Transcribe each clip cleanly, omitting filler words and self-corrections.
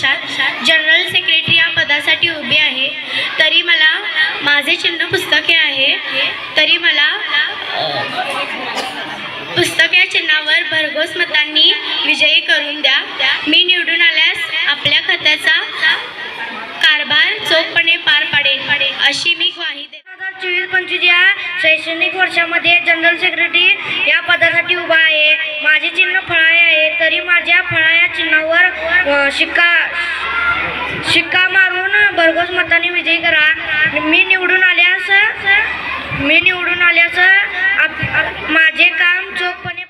वर्षात general secretary या पदासाठी उभी आहे, तरी मला माझे चिन्ह पुस्तके आहे, तरी मला पुस्तक या चिन्हावर भरघोस मतांनी विजयी करून द्या। मी निवडून आल्यास आपल्या खात्याचा कारभार चोखपणे पार पाडेन अशी मी ग्वाही देते। 2024-25 या शैक्षणिक वर्षामध्ये जनरल सेक्रेटरी या पदासाठी उभा आहे। माझे चिन्ह फळाळे आहे, तरी माझ्या फळाळ्या चिन्हावर शिक्का मारून भरघोस मतांनी विजयी करा। मी निवडून आल्यास माझे काम चोखपणे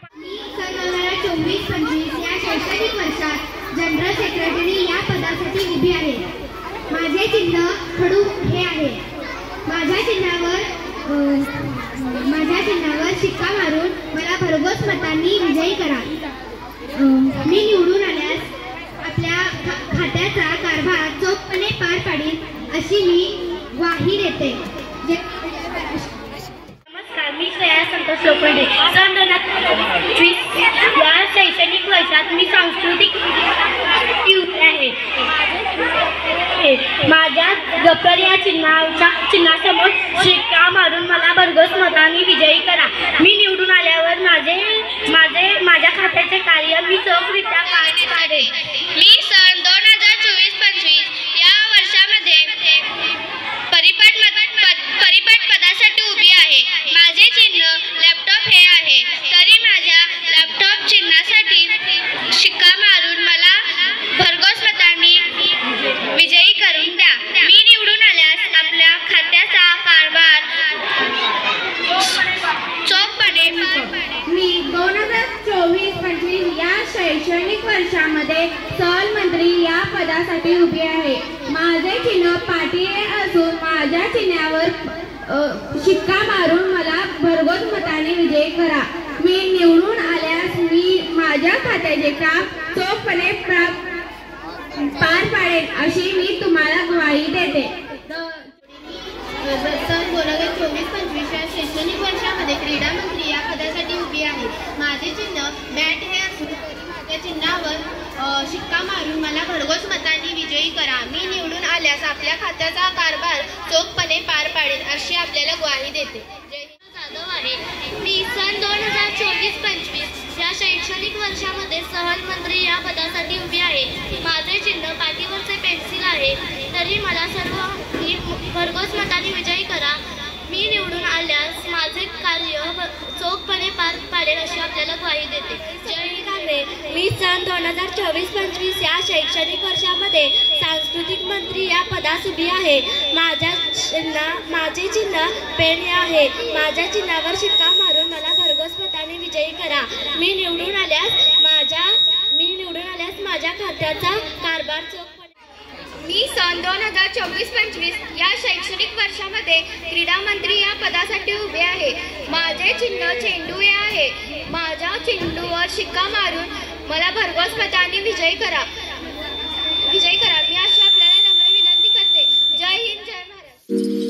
2024-25 या शैक्षणिक वर्षात जनरल सेक्रेटरी या पदासाठी उभी आहे। माझे चिन्ह खडू हे आहे। माझ्या चिन्हावर शिक्का मारून मला भरघोस मतांनी विजयी करा। मी निवडून आल्यास आपल्या खात्याचा कारभार चोखपणे पार पाडीन अशी मी ग्वाही देते। नमस्कार, मी श्रेया संतोष लोखंडे। सन 2025 या शैक्षणिक वर्षात मी सांस्कृतिक आहे। माझ्या गप्पर या चिन्हासमोर शिक्का मारून मला भरघोस मतांनी विजयी करा। मी निवडून आल्यावर माझ्या खात्याचे कार्य मी चोखरित्या पार पाडेन। मी सन 2024-25 या वर्षामध्ये परिपाठ पदासाठी उभी आहे। माझे चिन्ह लॅपटॉप हे आहे, तरी माझ्या लॅपटॉप चिन्हासाठी शिक्का मारून मला भरघोस मतांनी विजयी करून द्या। मी निवडून आल्यास आपल्या खात्याचा कारभार चोखपणे मी 2024-25 या शैक्षणिक वर्षामध्ये सहलमंत्री या पदासाठी उभी आहे। माझे चिन्ह पाटील असून माझ्या चिन्हावर शिक्का मारून मला भरघोस मताने विजयी करा। मी निवडून आल्यास मी माझ्या खात्याचे काम चोखपणे पार पाडेन अशी मी तुम्हाला ग्वाही देते। सन 2024-25 या शैक्षणिक वर्षामध्ये क्रीडा मंत्री या पदासाठी उभी आहे। माझे चिन्ह बॅट हे असून माझ्या चिन्हावर शिक्का मारून मला भरघोस मतांनी विजयी करा। मी निवडून आल्यास आपल्या खात्याचा कारभार चोखपणे पार पाडेन अशी आपल्याला ग्वाही देते। जाधव आहे। मी सन 2024-25 या शैक्षणिक वर्षामध्ये सहलमंत्री या पदासाठी उभी आहे। माझे चिन्ह पाठीवरचे पेन्सिल आहे, तरी मला सर्व भरघोस मतांनी विजयी करा। मी निवडून आल्यास माझे कार्य चोखपणे पार पाडेल अशी आपल्याला ग्वाही देते। जय हिंद। मी सन 2024-25 या शैक्षणिक वर्षामध्ये सांस्कृतिक मंत्री या पदास उभी आहे। माझे चिन्ह पेन हे आहे। माझ्या चिन्हावर शिक्का मारून मला भरघोस मताने विजयी करा। मी निवडून आल्यास माझ्या खात्याचा कारभार चोखपणे। मी सन 2024-25 या शैक्षणिक वर्षामध्ये क्रीडा मंत्री या पदासाठी उभे आहे। माझे चिन्ह चेंडू हे आहे। माझ्या चेंडूवर शिक्का मारून मला भरघोस मतांनी विजयी करा। मी अशी आपल्याला नम्र विनंती करते। जय हिंद, जय महाराष्ट्र।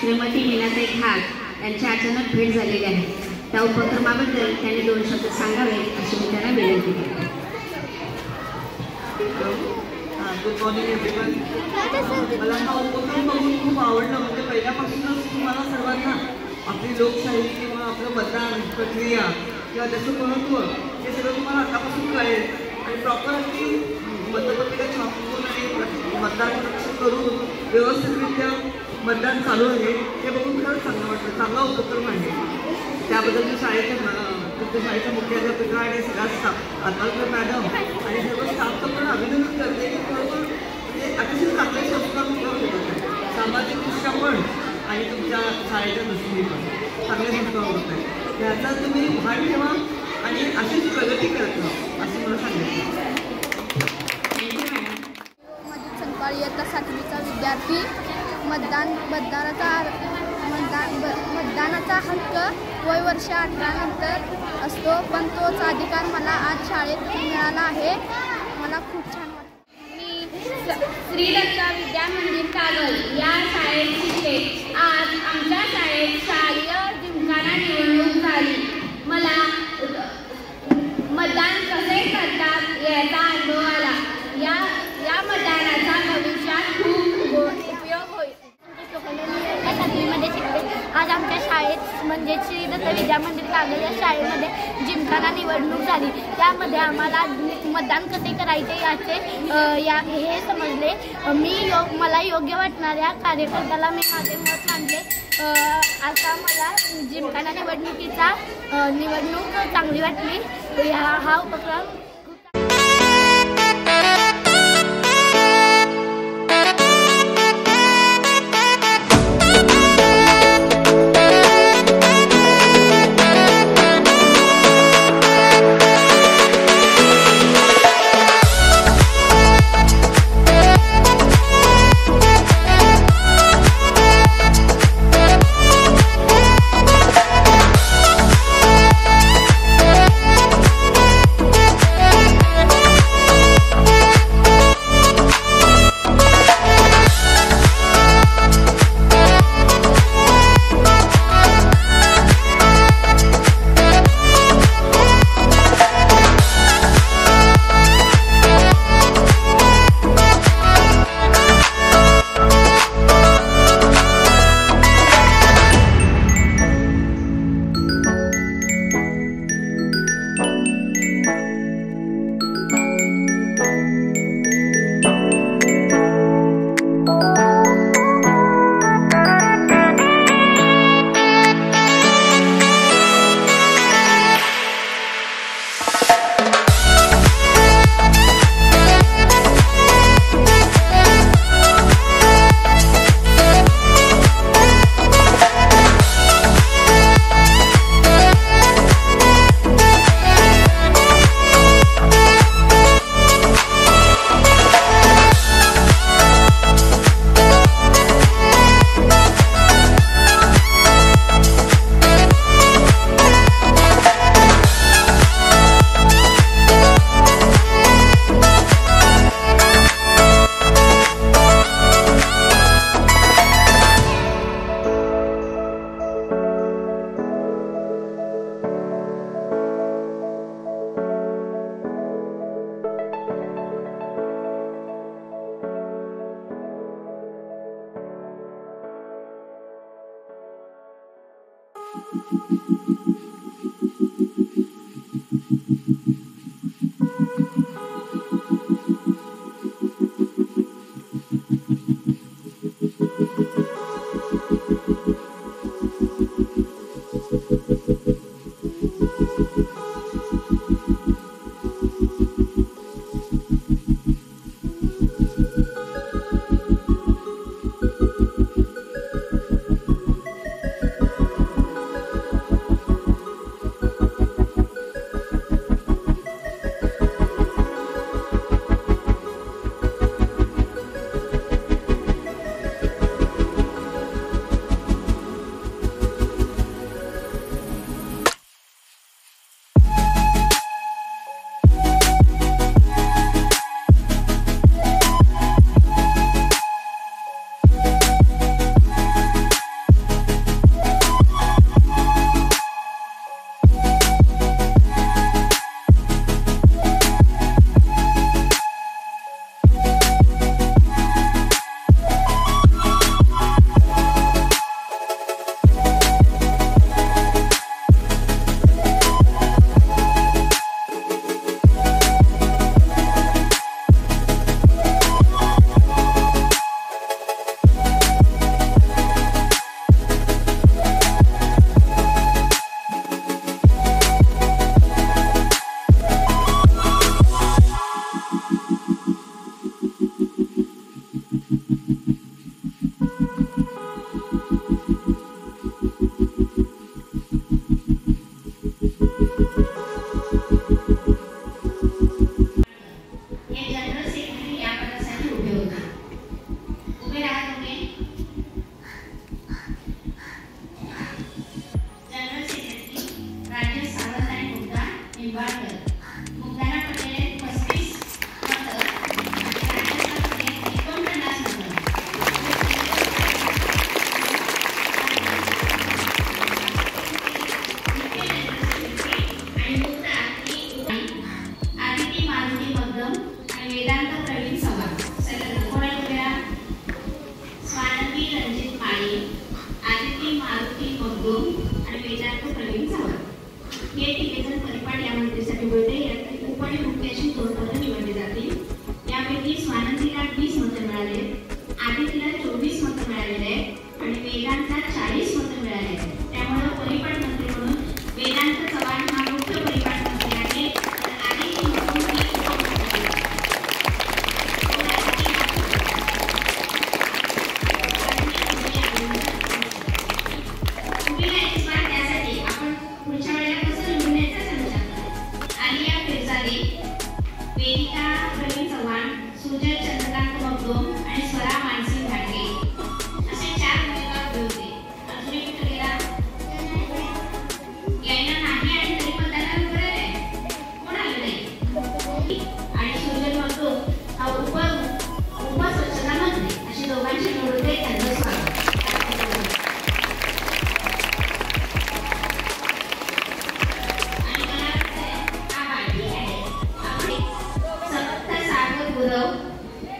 श्रीमती मीनाताई खाग यांची अचानक भेट झालेली आहे. त्या उपक्रमाबद्दल त्यांनी 2 शब्द सांगावे अशी मी त्यांना विनंती करते. Good morning everyone. मला हा उपक्रम बघून खूप आवडलं. म्हणजे पहिल्यापासूनच तुम्हाला सर्वांना आपली लोकशाही किंवा आपलं मतदान प्रक्रिया किंवा त्याचं महत्त्व हे सगळं तुम्हाला आतापासून कळेल आणि प्रॉपर अशी मतपत्रिका छापून आणि मतदान करून व्यवस्थितरित्या मतदान चालू आहे हे बघून खरंच चांगलं वाटतं. चांगला उपक्रम आहे. त्याबद्दल मी तुमच्या शाळेच्या मुख्याध्यापिका आणि सगळ्या स्टाफ आत्माकर मॅडम आणि सर्व स्टाफचं पण अभिनंदन करते की बरोबर म्हणजे अतिशय चांगले संस्कार होत आहेत. सामाजिकदृष्ट्या पण आणि तुमच्या शाळेच्या दृष्टीने पण चांगले संस्कार होत आहेत. त्याचा तुम्ही भान ठेवा आणि अशीच प्रगती करत राहा असं मला सांगायचं. संकाळी इयत्ता 7वीचा विद्यार्थी. मतदानाचा हक्क वय वर्ष 18 नंतर असतो, पण तोच अधिकार मला आज शाळेत मिळाला आहे. मला खूप छान वाटतं. मी श्री दत्ता विद्या मंदिर कागल या शाळेत शिकते. आज आमच्या शाळेत शालेय जिमखाना निवडणूक झाली. मला मतदान कसे करतात याचा अनुभव आला. या मतदानाचा भविष्यात खूप उपयोग होईल. मध्ये शिकते. आज आमच्या शाळेत म्हणजे श्री दत्त विद्या मंदिर कागल या शाळेमध्ये जिमखाना निवडणूक झाली. त्यामध्ये आम्हाला मतदान कसे करायचे याचे हे समजले. मला योग्य वाटणाऱ्या कार्यकर्त्याला मी माझे मत मांडले. आता मला जिमखाना निवडणूक चांगली वाटली. हा उपक्रम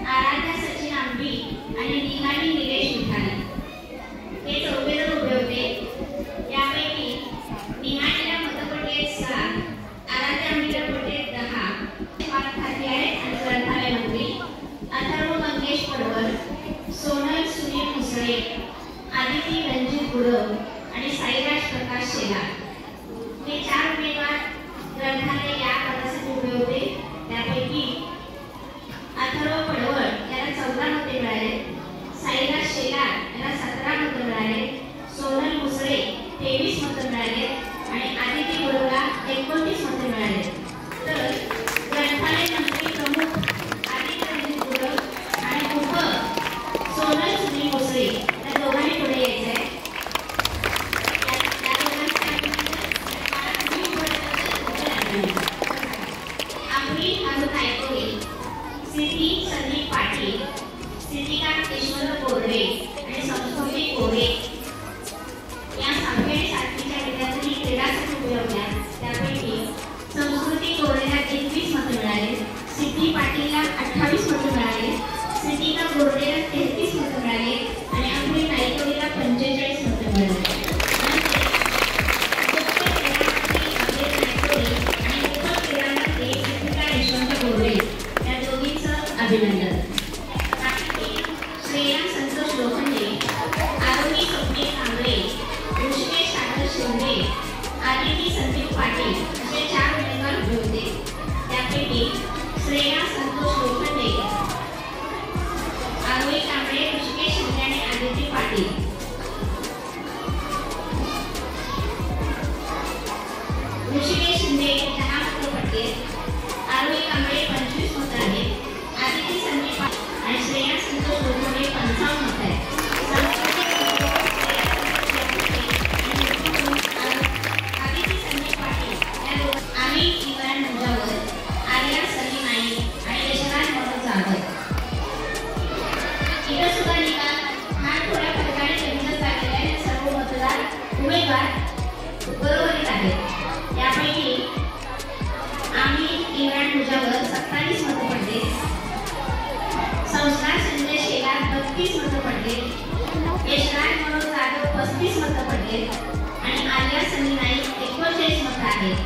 आराध्या सचिन आंबी आणि निहाली निलेश विठाने हे 4 जण उभे होते. यापैकी निहालीला मतपट्टी 6, आराध्या आंबीला पट्टी 10. पार्थाती आहेत आणि ग्रंथालय मंत्री अथर्व मंगेश पडवळ, सोनल सुनील मुसळे, आदिती रणजित गुरव आणि साईराज प्रकाश शेलार हे 4 उमेदवार ग्रंथालय या पदासाठी उभे होते. त्यापैकी अथर्व पडवळ याला 14 मते मिळाले, साईराज शेलार याला 17 मते मिळाले, सोनल मुसळे 23 मते मिळाले आणि आदिती गुरवला 29 मते मिळाले. तर ग्रंथालय मंत्री प्रमुख आदिती रणजित गुरव आणि उप सोनल सुनील मुसळे या दोघांनी पुढे यायचंय. सिद्धी संदीप पाटील, सिद्धिका ईश्वर कोरडे आणि संस्कृती कोरे या 6वी आणि 7वीच्या विद्यार्थ्यांनी क्रीडासाठी उभ्या होत्या. त्यापैकी संस्कृती कोरेला 21 मते मिळाले, सिद्धी पाटीलला 28 मते मिळाले, सिद्धिका कोरडेला 33 मते मिळाले आणि अंबरी नाईकवडीला 45 मते मिळाले. अभिनंदन. श्रेया संतोष लोखंडे, आरोही स्वप्नील कांबळे, ऋषिकेश सागर शिंदे, आदिती संदीप पाटील असे 4 उमेदवार उभे होते. त्यापैकी श्रेया संतोष लोखंडे, आरोही कांबळे, ऋषिकेश शिंदे आणि आदिती पाटील ऋषिकेश शिंदे 10 मते पडले, आरोही कांबळे 25 मते आहेत, आदिती संदीप आणि श्रेया संतोष लोखंडे 55 मत आहेत. आदिती संदीप पाटील आम्ही इम्रान मुजावर, आर्या सलीम नाईक आणि यशराज मनोज जाधव. इथं सुद्धा निकाल हा थोड्या फरकाने कमीच लागलेला आहे. सर्व मतदार उमेदवार बरोबरीत आहेत. यापैकी आम्ही इम्रान मुजावर 27 मते पडले, संस्कार संजय शेलार 32 मते पडले, यशराज मनोज जाधव 35 मते पडले आणि आर्या सनी नाईक 39 मते आहेत.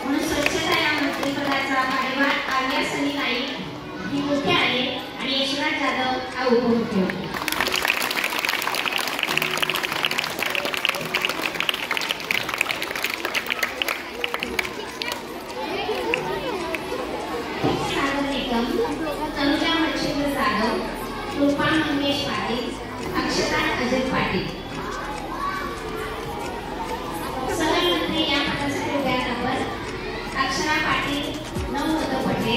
म्हणून स्वच्छता या मंत्रिपदाचा कार्यभार आर्या सनी नाईक ही मुख्य आहे आणि यशराज जाधव हा उपमुख्य होते. तनुजा मच्छिंद्र जाधव, कृपा मंगेश पाटील, अक्षता अजय पाटील. सहमंत्री या पदासाठी उभ्या आहेत. अक्षरा पाटील 9 मते पडले,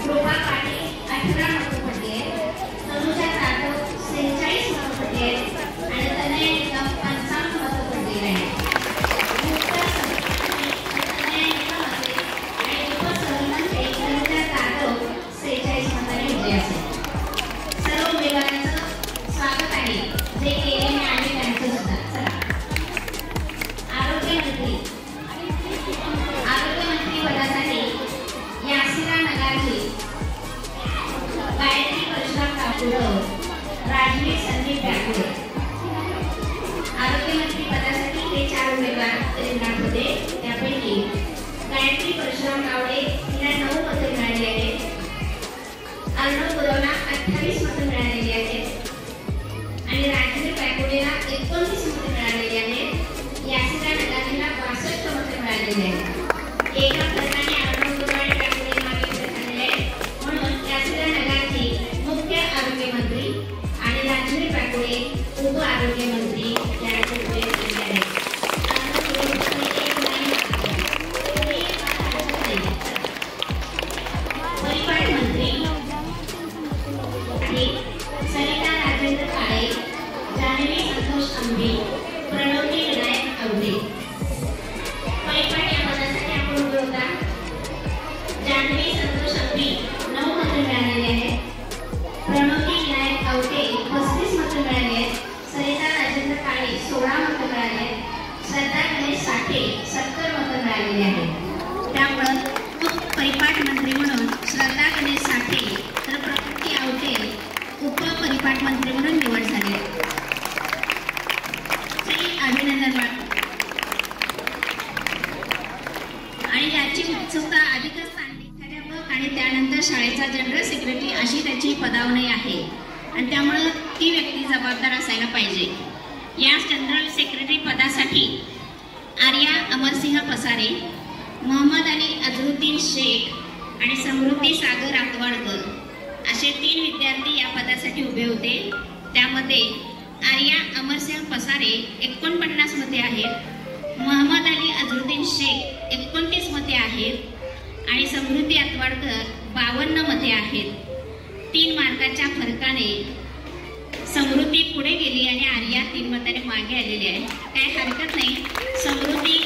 कृपा पाटील 18 मते पडले, तनुजा जाधव 46 मते पडले आणि तनया निकम 55 मते पडलेले आहेत. सर्व उमेदवारांचं स्वागत आहे जे केले आणि त्यांचं सुद्धा. चला आरोग्यमंत्री पदासाठी यासिरा नगारजी, गायत्री परशुराम ठाकूर, राजवीर संदीप ठाकूर. आरोग्यमंत्री पदासाठी हे 4 उमेदवार रिंगणात होते. त्यापैकी गायत्री परशुराम गावडे तिला 9 मते मिळाली आहेत, अर्णव गुरवला 28 मते मिळालेली आहेत आणि राजवीर पॅकोडेला 29 मते मिळालेली आहेत. यासिरा नगारीला 62 मते मिळालेली आहेत. एका फरकाने अर्णव गुरव आणि पॅकोडे मागे झालेले आहेत. म्हणून यासिरा नगारी मुख्य आरोग्यमंत्री आणि राजवीर पॅकोडे उप आरोग्यमंत्री याचे उपयोग केले आहेत. परिपाठ मंत्री सरिता राजेंद्र काळे, जान्हवी संतोष आंबे, प्रणवती विनायक आवडे. परिपाठ या पदासाठी आपण उभे होता. जान्हवी संतोष आंबे 9 मते मिळालेले आहेत, प्रणवती विनायक आवडे 35 मते मिळाले आहेत, सरिता राजेंद्र काळे 16 मते मिळाले आहेत, श्रद्धा गणेश साठे 70 मते मिळालेले आहेत. त्यामुळे परिपाठ मंत्री म्हणून श्रद्धा गणेश साठे तर प्रकृती आवटे पदावणी आहे आणि त्यामुळं ती व्यक्ती जबाबदार असायला पाहिजे. या जनरल सेक्रेटरी पदासाठी आर्या अमरसिंह पसारे, मोहम्मद अली अझरुद्दीन शेख आणि समृद्धी सागर आतवाडकर असे 3 विद्यार्थी या पदासाठी उभे होते. त्यामध्ये आर्या अमरसिंह पसारे 49 मते आहेत, मोहम्मद अली अझरुद्दीन शेख 29 मते आहेत आणि समृद्धी आतवाडकर 52 मते आहेत. 3 मार्काच्या फरकाने समृद्धी पुढे गेली आणि आर्या 3 मतांनी मागे आलेली आहे. काही हरकत नाही, समृद्धी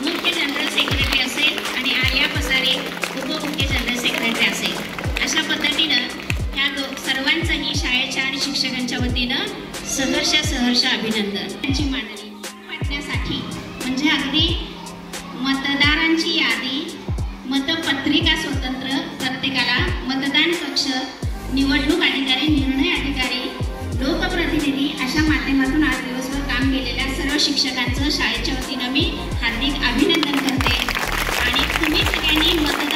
मुख्य जनरल सेक्रेटरी असेल आणि आर्या पसारे उपमुख्य जनरल सेक्रेटरी असेल. अशा पद्धतीनं ह्या सर्वांचंही शाळेच्या आणि शिक्षकांच्या वतीनं सहर्ष अभिनंदन. त्यांची मांडणी वाटण्यासाठी म्हणजे अगदी मतदारांची यादी, मतपत्रिका स्वतंत्र, प्रत्येकाला मतदान कक्ष, निवडणूक अधिकारी, निर्णय अधिकारी, लोकप्रतिनिधी अशा माध्यमातून आज दिवसभर काम केलेल्या सर्व शिक्षकांचं शाळेच्या वतीनं मी हार्दिक अभिनंदन करते आणि तुम्ही सगळ्यांनी मतदान